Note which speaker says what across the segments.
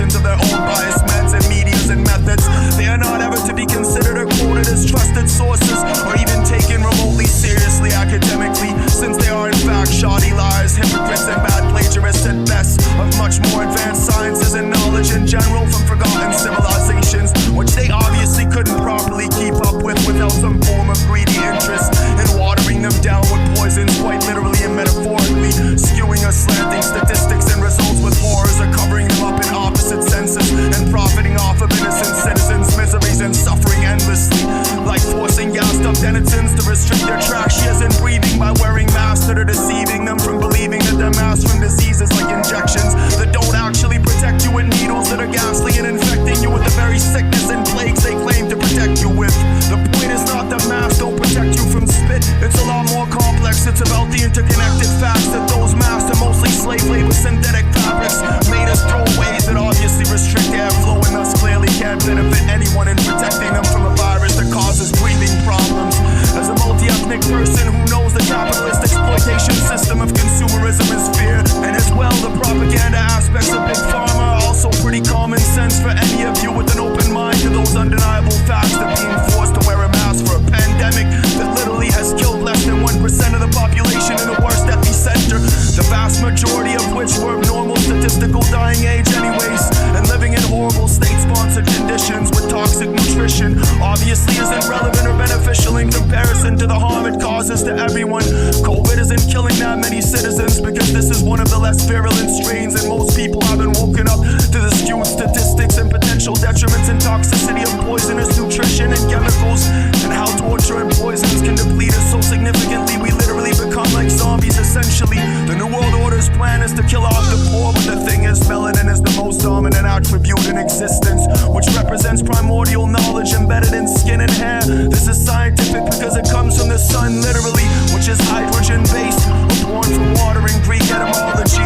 Speaker 1: manipulations of their own biased meds and medias and methods. They are not ever to be considered or quoted as trusted sources, or even taken remotely seriously academically, since they are in fact shoddy liars, hypocrites, and bad plagiarists at best of much more advanced sciences and knowledge in general from forgotten civilizations, which they obviously couldn't properly keep up with without some form of greedy interest in watering them down with poisons, quite literally and metaphorically, skewing or slanting statistics and results with horrors, or covering them up in opposite senses and profiting off of innocent citizens' miseries and suffering endlessly, like forcing gassed up denizens to restrict their trachea and breathing by wearing masks that are deceiving them from believing that they're masks from diseases like injections that don't actually protect you, and needles that are ghastly and infecting you with the very sickness and plagues they claim to protect you with. The point is not that masks don't protect you from spit, it's a lot more complex. It's about the interconnected facts that those masks are mostly slave labor synthetic fabrics made as throwaways that obviously restrict airflow and thus clearly can't benefit anyone in protecting them from a virus that causes breathing problems. As a multi-ethnic person who knows the capitalist exploitation system of consumerism is fear, and as well the propaganda aspects of big pharma are also pretty common sense for any of you with an open mind to those undeniable facts that being forced to wear a mask for a pandemic that literally has killed less than 1% of the population in the worst epicenter, the vast majority of which were of normal statistical dying age anyways, and living in horrible state-sponsored conditions with toxic nutrition, obviously isn't relevant or beneficial in comparison to the harm it causes to everyone. COVID isn't killing that many citizens because this is one of the less virulent strains, and most people haven't woken up to the skewed statistics and potential detriments and toxicity of poisonous nutrition and chemicals, and how torture and poisons can deplete us so significantly we literally become like zombies essentially. The New World Order's plan is to kill off the poor, but the thing is, melanin is the most dominant attribute in existence, which represents primordial knowledge embedded in skin and hair. This is scientific because it comes from the sun literally, which is hydrogen based, or born from water in Greek etymology,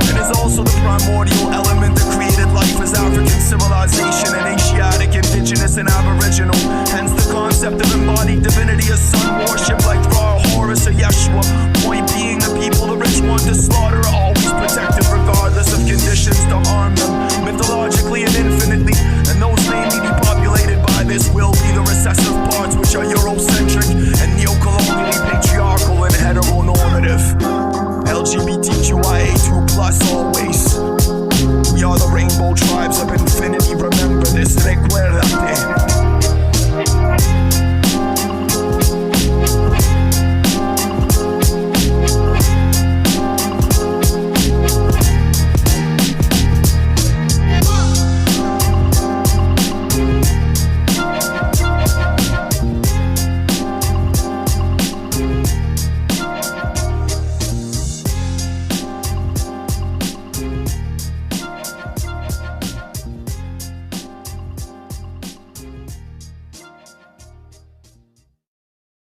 Speaker 1: and is also the primordial element that created life as African civilization and Asiatic, indigenous, and aboriginal. Hence the concept of embodied divinity as sun worship like Ra, Horus, or Yeshua. Point being, the people the rich want to slaughter are always protected regardless of conditions to harm